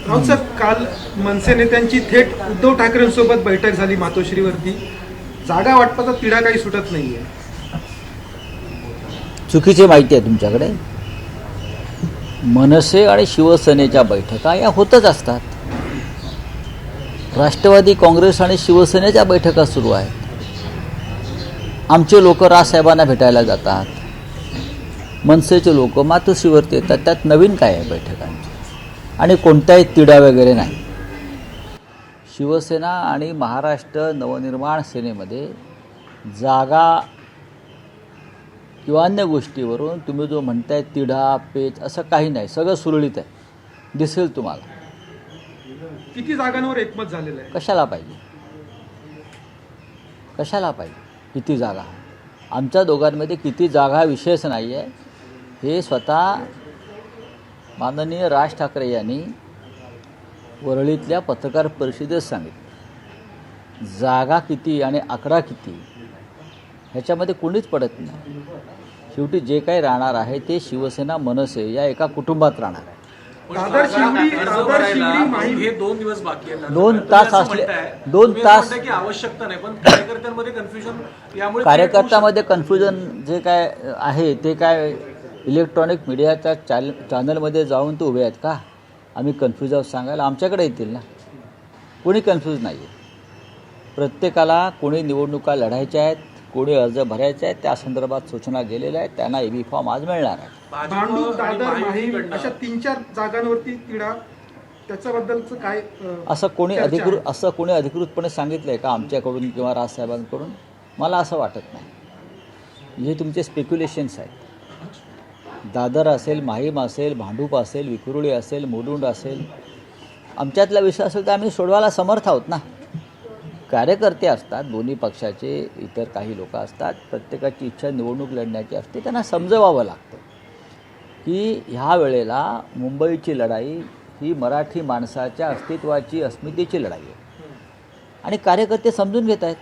राऊत साहेब, काल मनसे नेत्यांची थेट उद्धव ठाकरेंसोबत बैठक झाली मातोश्रीवरती. जागा वाटपाचा तिढा काही सुटत नाहीये. चुकीची माहिती आहे तुमच्याकडे. मनसे आणि शिवसेनेच्या बैठका या होतच असतात. राष्ट्रवादी काँग्रेस आणि शिवसेनेच्या बैठका सुरू आहेत. आमचे लोक राजसाहेबांना भेटायला जातात, मनसेचे लोक मातोश्रीवरती येतात. त्यात नवीन काय आहे बैठकांची? आणि कोणताही तिढा वगैरे नाही. शिवसेना आणि महाराष्ट्र नवनिर्माण सेनेमध्ये जागा किंवा अन्य गोष्टीवरून तुम्ही जो म्हणताय तिढा पेच असं काही नाही. सगळं सुरळीत आहे, दिसेल तुम्हाला. किती जागांवर एकमत झालेलं आहे? कशाला पाहिजे? कशाला पाहिजे किती जागा? आमच्या दोघांमध्ये किती जागा विषयच नाही आहे. हे स्वतः माननीय राज ठाकरे यांनी वरळीतल्या पत्रकार परिषदेत सांगितलं. जागा किती आणि आकडा किती ह्याच्यामध्ये कोणीच पडत नाही. शेवटी जे काही राहणार आहे ते शिवसेना मनसे या एका कुटुंबात राहणार आहे. दादर शिवडी माहीम हे 2 दिवस बाकी आहेत. 2 तास असले 2 तास की आवश्यकता नाही, पण कार्यकर्त्यांमध्ये कन्फ्युजन यामुळे कार्यकर्त्यामध्ये कन्फ्युजन जे काय आहे ते काय इलेक्ट्रॉनिक मीडियाच्या चॅनलमध्ये जाऊन ते उभे आहेत का? आम्ही कन्फ्यूज आहोत सांगायला? आमच्याकडे येतील ना. कोणी कन्फ्यूज नाही आहे. प्रत्येकाला कोणी निवडणुका लढायच्या आहेत, कोणी अर्ज भरायचे आहेत, त्या संदर्भात सूचना गेलेल्या आहेत. त्यांना EB फॉर्म आज मिळणार आहे. भांडूप, दादर, माहीम अशा 3-4 जागांवरती तिढा, त्याच्याबद्दलचं काय? असं कोणी अधिकृतपणे सांगितलंय का आमच्याकडून किंवा राजसाहेबांकडून? मला असं वाटत नाही. हे तुमचे स्पेक्युलेशन्स आहेत. दादर असेल, माहीम असेल, भांडूप असेल, विक्रोळी असेल, मुलुंड असेल, आमच्यातला विषय असेल तर आम्ही सोडवायला समर्थ आहोत ना. कार्यकर्ते असतात, दोन्ही पक्षाचे इतर काही लोक असतात. प्रत्येकाची इच्छा निवडणूक लढण्याची असते. त्यांना समजवावं लागतं की ह्या वेळेला मुंबईची लढाई ही मराठी माणसाच्या अस्तित्वाची, अस्मितेची लढाई आहे. आणि कार्यकर्ते समजून घेत आहेत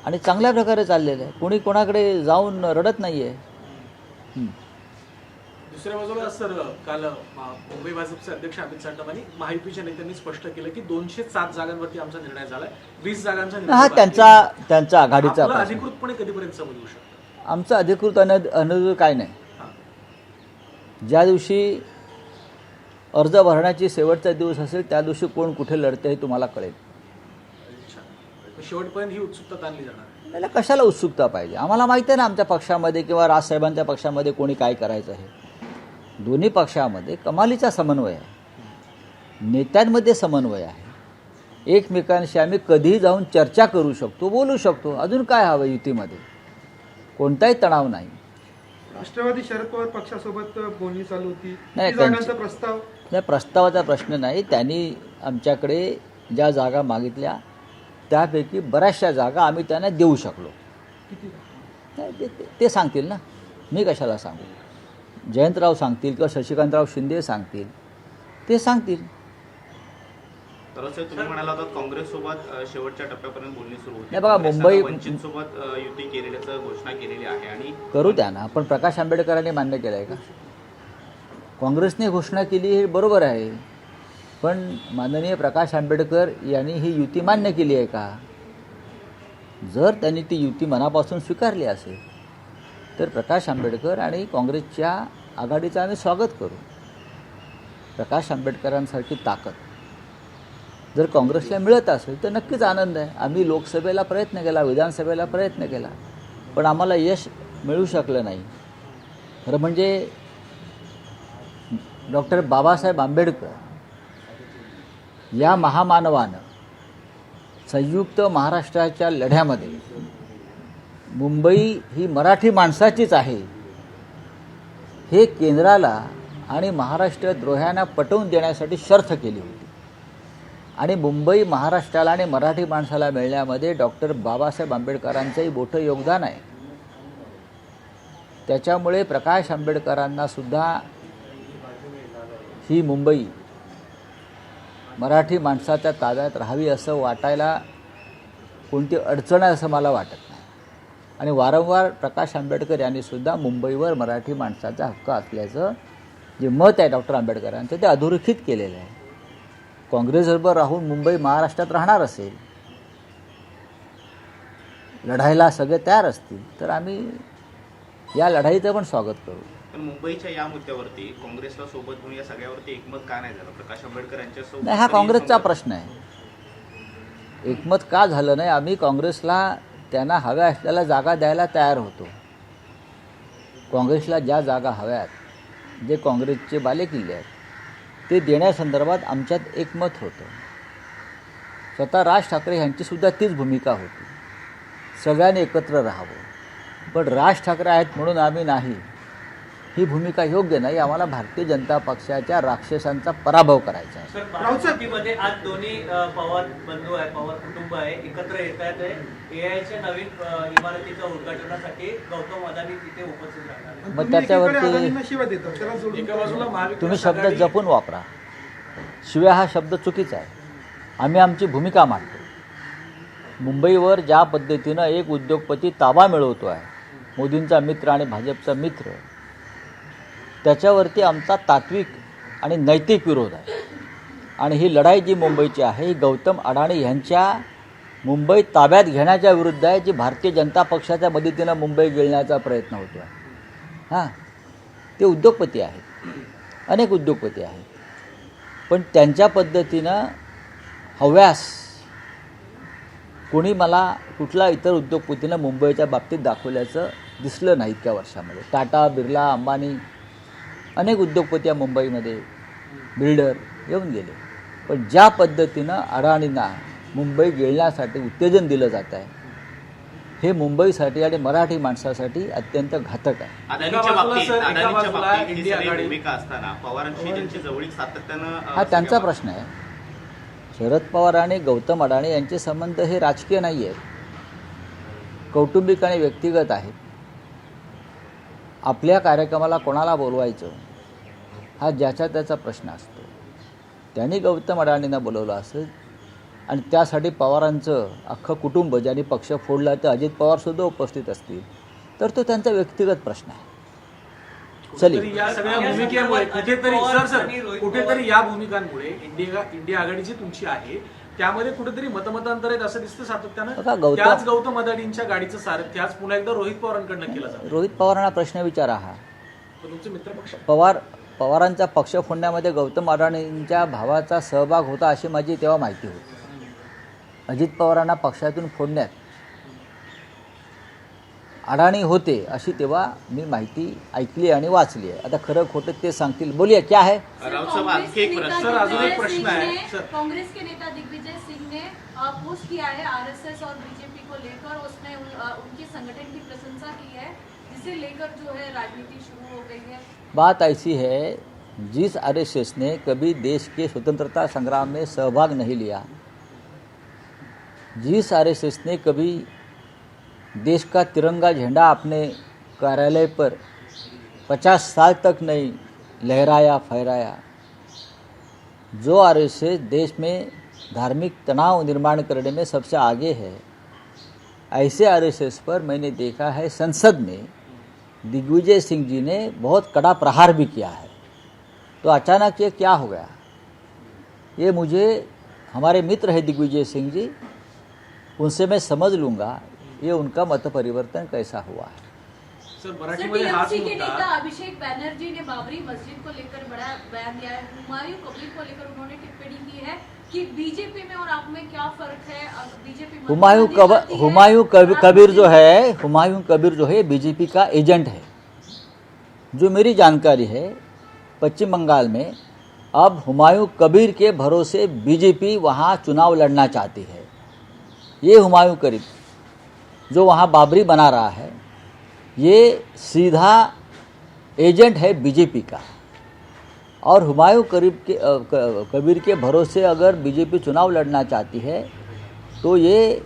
आणि चांगल्या प्रकारे चाललेलं आहे. कोणी कोणाकडे जाऊन रडत नाही आहे. दुसऱ्या बाजूला सर, काल मुंबई भाजपचे अध्यक्ष अमित साटम आणि महायुतीच्या नेत्यांनी स्पष्ट केलं की 207 जागांवरती आमचा निर्णय झालाय. 20 जागांचा हा त्यांचा आघाडीचा प्रश्न. अधिकृतपणे कधीपर्यंत समजू शकतो? आमचं अधिकृत अनधिकृत काय नाही. ज्या दिवशी अर्ज भरण्याची शेवटचा दिवस असेल त्या दिवशी कोण कुठे लढते हे तुम्हाला कळेल. शेवटपर्यंत ही उत्सुकता ताणली जाणार. त्याला कशाला उत्सुकता पाहिजे? आम्हाला माहिती आहे ना आमच्या पक्षामध्ये किंवा राजसाहेबांच्या पक्षामध्ये कोणी काय करायचं आहे. दोन्ही पक्षामध्ये कमालीचा समन्वय आहे, नेत्यांमध्ये समन्वय आहे. एकमेकांशी आम्ही कधीही जाऊन चर्चा करू शकतो, बोलू शकतो. अजून काय हवं युतीमध्ये? कोणताही तणाव नाही. राष्ट्रवादी शरद पवार पक्षासोबत बोलणी चालू होती. नाही, जागांचा प्रस्ताव नाही, प्रस्तावाचा प्रश्न नाही. त्यांनी आमच्याकडे ज्या जागा मागितल्या त्यापैकी बऱ्याचशा जागा आम्ही त्यांना देऊ शकलो. नाही, ते सांगतील ना, मी कशाला सांगू? जयंतराव सांगतील किंवा शशिकांतराव शिंदे सांगतील, ते सांगतील. तर असं तुम्ही म्हणाला होता काँग्रेससोबत शेवटच्या टप्प्यापर्यंत बोलणी सुरू होती. नाही बघा, मुंबई वंचितसोबत युती केलेल्याचं घोषणा केलेली आहे आणि करू द्या ना. पण प्रकाश आंबेडकरांनी मान्य केलं आहे का? काँग्रेसने घोषणा केली हे बरोबर आहे, पण माननीय प्रकाश आंबेडकर यांनी ही युती मान्य केली आहे का? जर त्यांनी ती युती मनापासून स्वीकारली असेल तर प्रकाश आंबेडकर आणि काँग्रेसच्या आघाडीचं आम्ही स्वागत करू. प्रकाश आंबेडकरांसारखी ताकद जर काँग्रेसला मिळत असेल तर नक्कीच आनंद आहे. आम्ही लोकसभेला प्रयत्न केला, विधानसभेला प्रयत्न केला, पण आम्हाला यश मिळू शकलं नाही. खरं म्हणजे डॉक्टर बाबासाहेब आंबेडकर या महामानवानं संयुक्त महाराष्ट्राच्या लढ्यामध्ये मुंबई ही मराठी माणसाचीच आहे हे केंद्राला आणि महाराष्ट्र द्रोह्यांना पटवून देण्यासाठी शर्त केली होती. आणि मुंबई महाराष्ट्राला आणि मराठी माणसाला मिळण्यामध्ये डॉक्टर बाबासाहेब आंबेडकरांचंही मोठं योगदान आहे. त्याच्यामुळे प्रकाश आंबेडकरांना सुद्धा ही मुंबई मराठी माणसाच्या ताब्यात राहावी असं वाटायला कोणती अडचण आहे असं मला वाटत नाही. आणि वारंवार प्रकाश आंबेडकर यांनी सुद्धा मुंबईवर मराठी माणसाचा हक्क असल्याचं जे मत आहे डॉक्टर आंबेडकरांचं ते अधोरेखित केलेलं आहे. काँग्रेसबरोबर राहून मुंबई महाराष्ट्रात राहणार असेल, लढायला सगळे तयार असतील, तर आम्ही या लढाईचं पण स्वागत करू. पण मुंबईच्या या मुद्द्यावरती काँग्रेसला सोबत घेऊन या सगळ्यावरती एकमत का नाही झालं? प्रकाश आंबेडकर यांच्यासोबत नाही, हा काँग्रेसचा प्रश्न आहे. एकमत का झालं नाही? आम्ही काँग्रेसला त्यांना हव्या असलेल्या जागा द्यायला तयार होतो. काँग्रेसला ज्या जागा हव्यात, जे काँग्रेसचे बालेकिल्ले आहेत, ते देण्यासंदर्भात आमच्यात एकमत होतं. स्वतः राज ठाकरे यांचीसुद्धा तीच भूमिका होती, सगळ्यांनी एकत्र राहावं. पण राज ठाकरे आहेत म्हणून आम्ही नाही, ही भूमिका योग्य नाही. आम्हाला भारतीय जनता पक्षाच्या राक्षसांचा पराभव करायचा आहे. सर, बारामतीमध्ये आज दोन्ही पवार बंधू आहे, पवार कुटुंब आहे, एकत्र येत आहेत. एआयच्या नवीन इमारतीच्या उद्घाटनासाठी गौतम अदानी तिथे उपस्थित राहणार आहे. मग त्याच्यावरती शिवाय देतात त्याला जोडून एका बाजूला महाविकास तुम्ही शब्द आघाडी- जपून वापरा. शिवाय हा शब्द चुकीचा आहे. आम्ही आमची भूमिका मांडतो. मुंबईवर ज्या पद्धतीनं एक उद्योगपती ताबा मिळवतो आहे, मोदींचा मित्र आणि भाजपचा मित्र, त्याच्यावरती आमचा तात्विक आणि नैतिक विरोध आहे. आणि ही लढाई जी मुंबईची आहे, ही गौतम अडाणी यांच्या मुंबई ताब्यात घेण्याच्या विरुद्ध आहे, जी भारतीय जनता पक्षाच्या मदतीनं मुंबई गिळण्याचा प्रयत्न होतो आहे. हां, ते उद्योगपती आहेत, अनेक उद्योगपती आहेत, पण त्यांच्या पद्धतीनं हव्यास कोणी मला कुठला इतर उद्योगपतीनं मुंबईच्या बाबतीत दाखवल्याचं दिसलं नाही इतक्या वर्षामध्ये. टाटा, बिर्ला, अंबानी, अनेक उद्योगपती या मुंबईमध्ये बिल्डर येऊन गेले. पण ज्या पद्धतीनं अडाणींना मुंबई गिळण्यासाठी उत्तेजन दिलं जात आहे, हे मुंबईसाठी आणि मराठी माणसासाठी अत्यंत घातक आहे. अदानीच्या एका बाजूला बाबतीत सर, एका अदानीच्या बाजूला बाबतीत ही इंडिया सगळी आघाडी- भूमिका असताना पवारांशी त्यांची जवळीक सातत्यानं हा त्यांचा सगळ्या- प्रश्न आहे. शरद पवार आणि गौतम अडाणी यांचे संबंध हे राजकीय नाही आहेत, कौटुंबिक आणि व्यक्तिगत आहेत. आपल्या कार्यक्रमाला कोणाला बोलवायचं हा ज्याचा त्याचा प्रश्न असतो. त्यांनी गौतम अडाणींना बोलवलं असेल आणि त्यासाठी पवारांचं अख्खं कुटुंब, ज्यांनी पक्ष फोडला तर अजित पवारसुद्धा उपस्थित असतील, तर तो त्यांचा व्यक्तिगत प्रश्न आहे. तरी चलिए, या सगळ्या भूमिकेमुळे कुठेतरी कुठेतरी या भूमिकांमुळे इंडिया आघाडी जी तुमची आहे त्यामध्ये कुठेतरी मतमतांतर आहेत असं दिसतं बघा, सातत्यानं. त्याच गौतम अदानींच्या गाडीचं सारथ्य आज पुन्हा एकदा रोहित पवारांकडनं केलं जातं. रोहित पवारांना प्रश्न विचारा. हा तर तुमचे मित्रपक्ष पवारांचा पक्ष फोडण्यामध्ये गौतम अडाणींच्या भावाचा सहभाग होता अशी माझी तेव्हा माहिती होती. अजित पवारांना पक्षातून फोडण्यात अडाणी होते अशी तेव्हा मी माहिती ऐकली आणि वाचली आहे. आता खरं खोटं ते सांगतील. बोलिए, क्या है? राऊत साहेब, आणखी एक प्रश्न. सर, अजून एक प्रश्न आहे. सर. कांग्रेस के नेता दिग्विजय सिंह ने पोस्ट किया है आरएसएस और बीजेपी को लेकर. उसने उनके संगठन की प्रशंसा की है, जिसे लेकर जो है राजनीति शुरू हो गई है. बात ऐसी है, जिस आरएसएस ने कभी देश के स्वतंत्रता संग्राम में सहभाग नहीं लिया, जिस आरएसएस ने कभी देश का तिरंगा झंडा अपने कार्यालय पर 50 साल तक नहीं लहराया फहराया, जो आरएसएस देश में धार्मिक तनाव निर्माण करने में सबसे आगे है, ऐसे आरएसएस पर मैंने देखा है संसद में दिग्विजय सिंह जी ने बहुत कड़ा प्रहार भी किया है. तो अचानक ये क्या हो गया? ये मुझे, हमारे मित्र है दिग्विजय सिंह जी, उनसे मैं समझ लूँगा ये उनका मत परिवर्तन कैसा हुआ है. सर, सर, मराठीमध्ये हाच टीएमसी के मुद्दा. नेता अभिषेक बैनर्जी ने बाबरी मस्जिद को लेकर बड़ा बयान दिया है. हुमायूं कबीर को लेकर उन्होंने टिप्पणी की है कि बीजेपी में और आप में क्या फर्क है. बीजेपी हुमायूं कबीर जो है बीजेपी का एजेंट है. जो मेरी जानकारी है, पश्चिम बंगाल में अब हुमायूं कबीर के भरोसे बीजेपी वहाँ चुनाव लड़ना चाहती है. ये हुमायूं कबीर जो वहाँ बाबरी बना रहा है, ये सीधा एजेंट है बीजेपी का. और हुमायूं कबीर के भरोसे अगर बीजेपी चुनाव लड़ना चाहती है, तो ये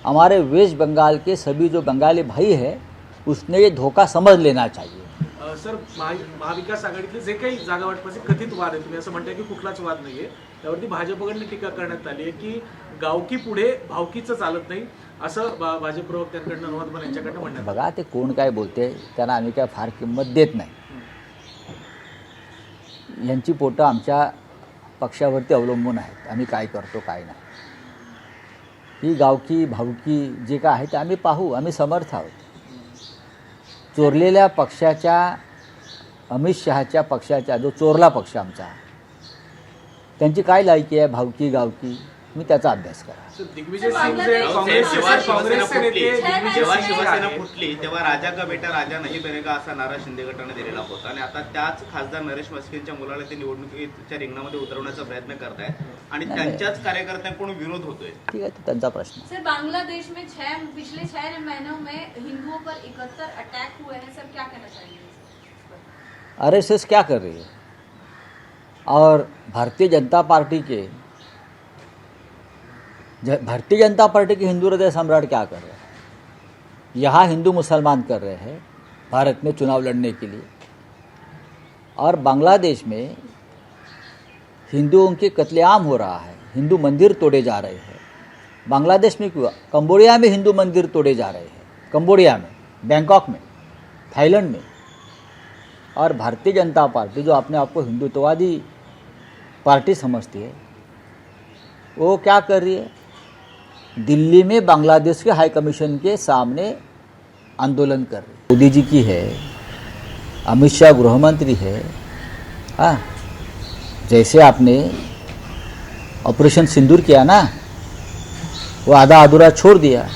हमारे वेस्ट बंगाल के सभी जो बंगाली भाई है, उसने ये धोखा समझ लेना चाहिए. सर, महाविकास आघाडीतले जे काही जागा वाटपाचे कथित वाद आहे, तुम्ही असं म्हणताय की कुठलाच वाद नाहीये, त्यावरती भाजपकडनं टीका करण्यात आली आहे की गावकी पुढे भावकीचं चालत नाही, असं भाजप प्रवक्त्यांकडनं अनुवाद यांच्याकडनं म्हणण्यात आलं. बघा, ते कोण काय बोलते त्यांना आम्ही काय फार किंमत देत नाही. यांची पोटं आमच्या पक्षावरती अवलंबून आहेत. आम्ही काय करतो काय नाही. ही गावकी भावकी जे काय आहे ते आम्ही पाहू. आम्ही समर्थ आहोत. चोरलेल्या पक्षाच्या, अमित शहाच्या पक्षाच्या, जो चोरला पक्ष आमचा, त्यांची काय लायकी आहे भावकी गावकी, मी त्याचा अभ्यास करा. दिग्विजय सिंग जे काँग्रेसचे नेते जेव्हा दिग्विजय सिंग शिवसेना आहे, फुटली तेव्हा राजा का बेटा राजा नाही बनेगा असा नारा शिंदे गटाने दिलेला होता आणि आता त्याच खासदार नरेश म्हस्केंच्या मुलाला ते निवडणुकीच्या रिंगणामध्ये उतरवण्याचा प्रयत्न करतायत आणि त्यांच्याच कार्यकर्त्यांकडून विरोध होतोय. ठीक आहे, तो त्यांचा प्रश्न. सर, बांग्लादेश में पिछले 6 महीनों में हिंदुओं पर 71 अटैक हुए हैं. सर, क्या कहना चाहेंगे? आरएसएस क्या कर रही है और भारतीय जनता पार्टी के हिंदू हृदय सम्राट क्या कर रहे हैं? यहाँ हिंदू मुसलमान कर रहे हैं भारत में चुनाव लड़ने के लिए, और बांग्लादेश में हिंदुओं के कत्लेआम हो रहा है. हिंदू मंदिर तोड़े जा रहे हैं. बांग्लादेश में क्यों? कंबोडिया में हिंदू मंदिर तोड़े जा रहे हैं. कंबोडिया में, बैंकॉक में, थाईलैंड में. और भारतीय जनता पार्टी जो अपने आप को हिंदुत्ववादी पार्टी समझती है, वो क्या कर रही है? दिल्ली में बांग्लादेश के हाई कमीशन के सामने आंदोलन कर रही है. मोदी जी की है, अमित शाह गृहमंत्री है. हाँ, जैसे आपने ऑपरेशन सिंदूर किया ना, वो आधा अधूरा छोड़ दिया.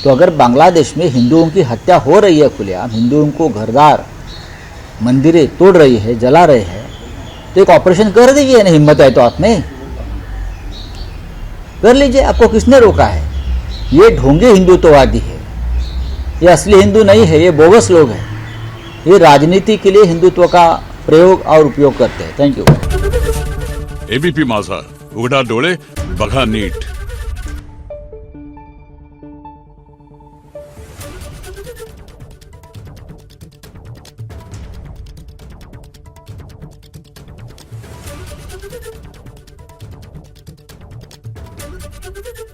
तो अगर बांग्लादेश में हिंदुओं की हत्या हो रही है खुलेआम, हिंदुओं को घरदार मंदिरें तोड़ रही है, जला रहे हैं, तो एक ऑपरेशन कर दीजिए ना, हिम्मत है तो आप में कर लीजिए. आपको किसने रोका है? ये ढोंगे हिंदुत्ववादी है, ये असली हिंदू नहीं है, ये बोगस लोग हैं. ये राजनीति के लिए हिंदुत्व का प्रयोग और उपयोग करते हैं. Thank you. एबीपी माझा, उघडा डोळे बघा नीट. Thank you.